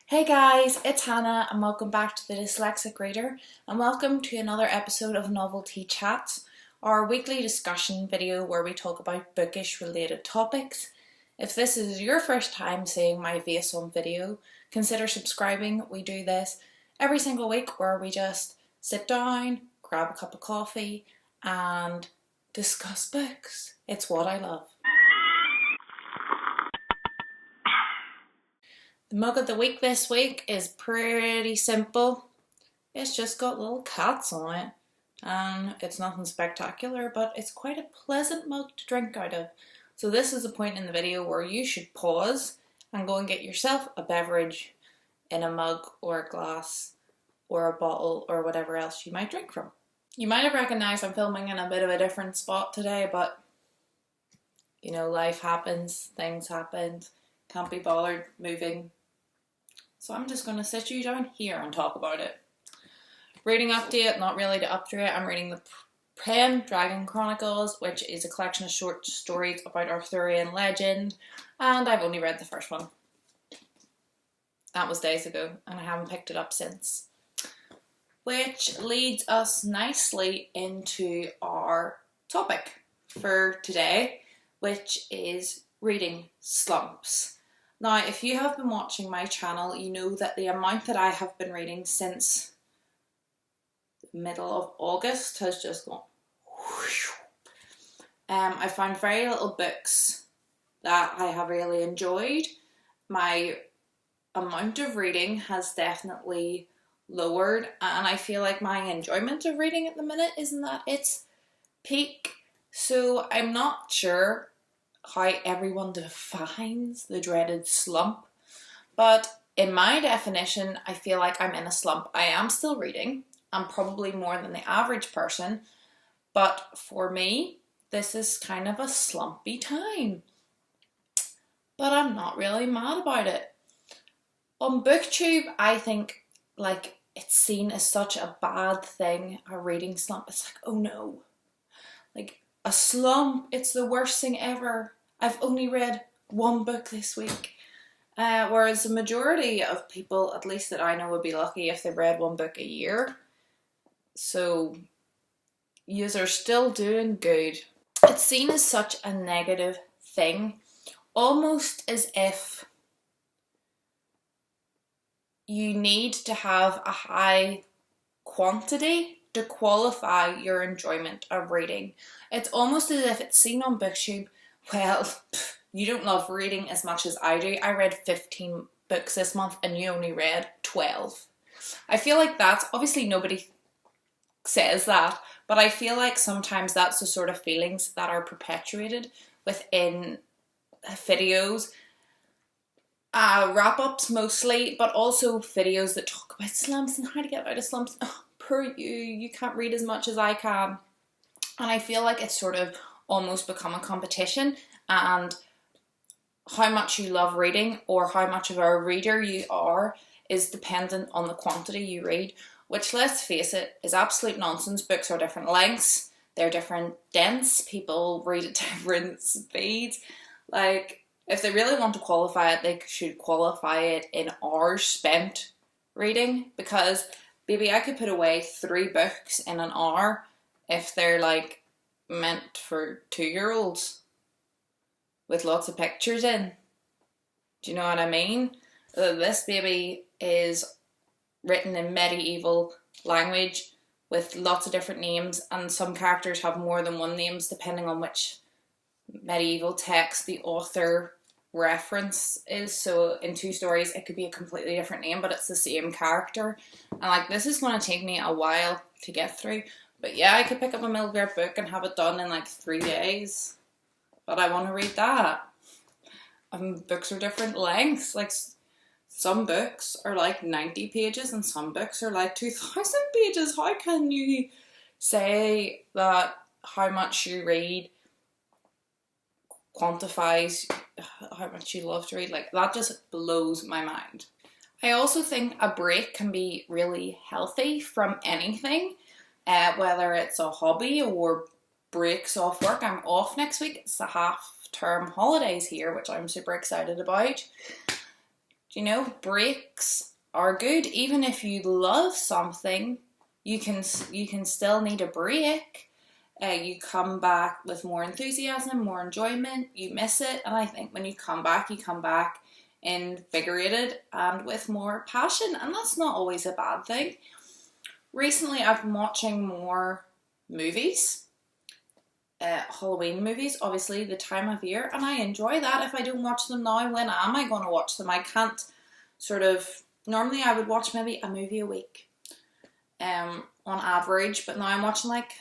Hey guys, it's Hannah and welcome back to the Dyslexic Reader and welcome to another episode of Novelty Chats, our weekly discussion video where we talk about bookish related topics. If this is your first time seeing my face on video, consider subscribing. We do this every single week where we just sit down, grab a cup of coffee and discuss books. It's what I love. The mug of the week this week is pretty simple. It's just got little cats on it and it's nothing spectacular, but it's quite a pleasant mug to drink out of. So this is a point in the video where you should pause and go and get yourself a beverage in a mug or a glass or a bottle or whatever else you might drink from. You might have recognised I'm filming in a bit of a different spot today, but you know, life happens, things happen, can't be bothered moving. So I'm just going to sit you down here and talk about it. Reading update, not really to update. I'm reading the Pen Dragon Chronicles, which is a collection of short stories about Arthurian legend, and I've only read the first one. That was days ago, and I haven't picked it up since. Which leads us nicely into our topic for today, which is reading slumps. Now, if you have been watching my channel, you know that the amount that I have been reading since the middle of August has just gone whoosh. I found very little books that I have really enjoyed. My amount of reading has definitely lowered, and I feel like my enjoyment of reading at the minute isn't at its peak. So I'm not sure how everyone defines the dreaded slump, but in my definition, I feel like I'm in a slump. I am still reading, I'm probably more than the average person, but for me, this is kind of a slumpy time. But I'm not really mad about it. On Booktube, I think like it's seen as such a bad thing, a reading slump. It's like, oh no, like a slump, it's the worst thing ever. I've only read one book this week. Whereas the majority of people, at least that I know, would be lucky if they read one book a year. So, yous are still doing good. It's seen as such a negative thing, almost as if you need to have a high quantity to qualify your enjoyment of reading. It's almost as if it's seen on Booktube, well, you don't love reading as much as I do. I read 15 books this month and you only read 12. I feel like that's, obviously nobody says that, but I feel like sometimes that's the sort of feelings that are perpetuated within videos. Wrap-ups mostly, but also videos that talk about slumps and how to get out of slumps. Oh, poor you can't read as much as I can. And I feel like it's sort of almost become a competition, and how much you love reading or how much of a reader you are is dependent on the quantity you read, which, let's face it, is absolute nonsense. Books are different lengths, they're different dense, people read at different speeds. Like, if they really want to qualify it, they should qualify it in hours spent reading, because baby, I could put away 3 books in an hour if they're like meant for 2-year-olds with lots of pictures in. Do you know what I mean? This baby is written in medieval language with lots of different names, and some characters have more than one names depending on which medieval text the author reference is. So in 2 stories it could be a completely different name, but it's the same character, and like this is going to take me a while to get through. But yeah, I could pick up a middle grade book and have it done in like 3 days. But I want to read that. Books are different lengths. Like some books are like 90 pages and some books are like 2,000 pages. How can you say that how much you read quantifies how much you love to read? Like, that just blows my mind. I also think a break can be really healthy from anything. Whether it's a hobby or breaks off work. I'm off next week. It's the half-term holidays here, which I'm super excited about. Do you know, breaks are good. Even if you love something, you can still need a break. You come back with more enthusiasm, more enjoyment, you miss it, and I think when you come back invigorated and with more passion, and that's not always a bad thing. Recently I've been watching more movies, Halloween movies, obviously the time of year, and I enjoy that. If I don't watch them now, when am I going to watch them? I can't normally I would watch maybe a movie a week on average, but now I'm watching like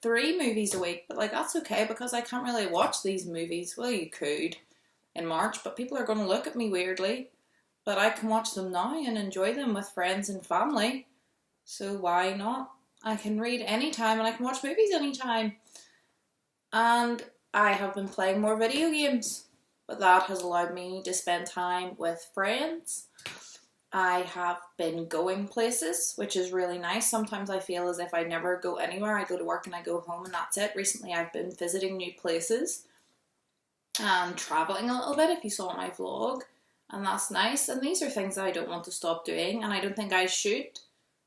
3 movies a week, but like that's okay because I can't really watch these movies. Well, you could in March, but people are going to look at me weirdly, but I can watch them now and enjoy them with friends and family, so why not? I can read anytime and I can watch movies anytime, and I have been playing more video games, but that has allowed me to spend time with friends. I have been going places, which is really nice. Sometimes I feel as if I never go anywhere. I go to work and I go home and that's it. Recently I've been visiting new places and travelling a little bit, if you saw my vlog, and that's nice. And these are things that I don't want to stop doing, and I don't think I should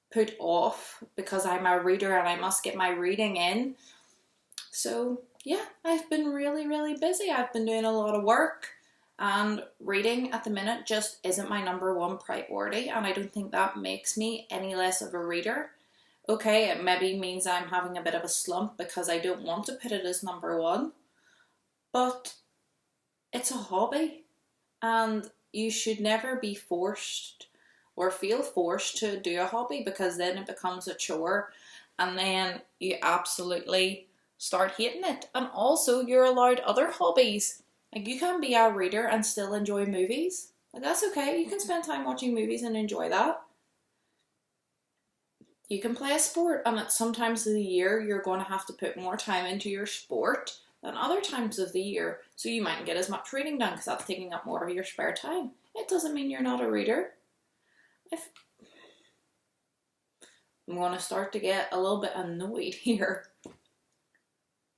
put off because I'm a reader and I must get my reading in. So yeah, I've been really, really busy. I've been doing a lot of work. And reading at the minute just isn't my number 1 priority, and I don't think that makes me any less of a reader. Okay, it maybe means I'm having a bit of a slump because I don't want to put it as number 1, but it's a hobby, and you should never be forced or feel forced to do a hobby, because then it becomes a chore and then you absolutely start hating it. And also you're allowed other hobbies. Like, you can be a reader and still enjoy movies. Like, that's okay. You can spend time watching movies and enjoy that. You can play a sport, and at some times of the year you're going to have to put more time into your sport than other times of the year. So you mightn't get as much reading done because that's taking up more of your spare time. It doesn't mean you're not a reader. I'm going to start to get a little bit annoyed here.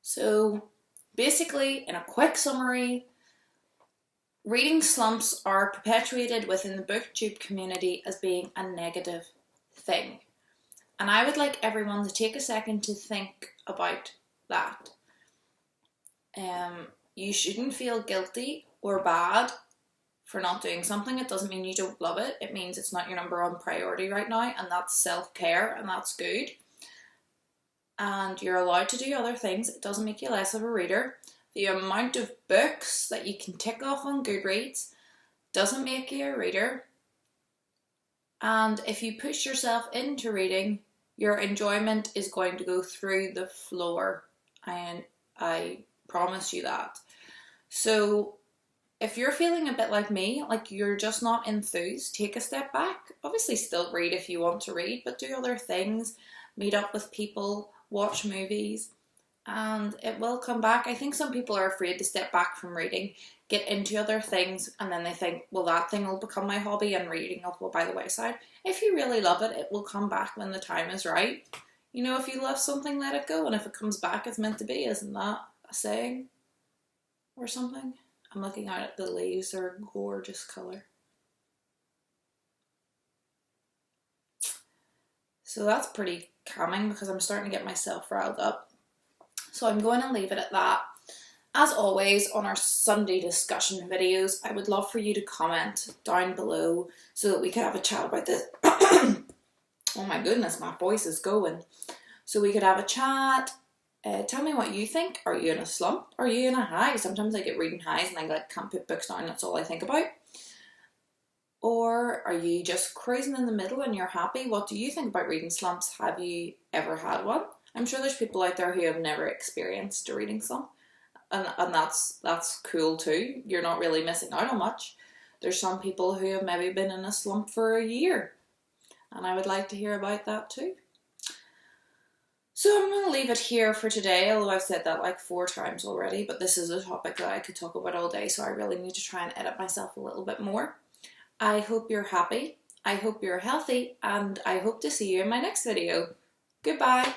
So basically, in a quick summary, reading slumps are perpetuated within the Booktube community as being a negative thing. And I would like everyone to take a second to think about that. You shouldn't feel guilty or bad for not doing something. It doesn't mean you don't love it. It means it's not your number 1 priority right now, and that's self-care, and that's good. And you're allowed to do other things. It doesn't make you less of a reader. The amount of books that you can tick off on Goodreads doesn't make you a reader. And if you push yourself into reading, your enjoyment is going to go through the floor. And I promise you that. So if you're feeling a bit like me, like you're just not enthused, take a step back. Obviously still read if you want to read, but do other things. Meet up with people, watch movies, and it will come back. I think some people are afraid to step back from reading, get into other things, and then they think, well, that thing will become my hobby and reading will go by the wayside. If you really love it, it will come back when the time is right. You know, if you love something, let it go, and if it comes back, it's meant to be. Isn't that a saying or something? I'm looking out at the leaves. They're a gorgeous colour. So that's pretty calming because I'm starting to get myself riled up. So I'm going to leave it at that. As always, on our Sunday discussion videos, I would love for you to comment down below so that we could have a chat about this. Oh my goodness, my voice is going. So we could have a chat. Tell me what you think. Are you in a slump? Are you in a high? Sometimes I get reading highs and I can't put books down. That's all I think about. Or are you just cruising in the middle and you're happy? What do you think about reading slumps? Have you ever had one? I'm sure there's people out there who have never experienced a reading slump. And that's cool too. You're not really missing out on much. There's some people who have maybe been in a slump for a year. And I would like to hear about that too. So I'm going to leave it here for today, although I've said that like 4 times already, but this is a topic that I could talk about all day, so I really need to try and edit myself a little bit more. I hope you're happy, I hope you're healthy, and I hope to see you in my next video. Goodbye!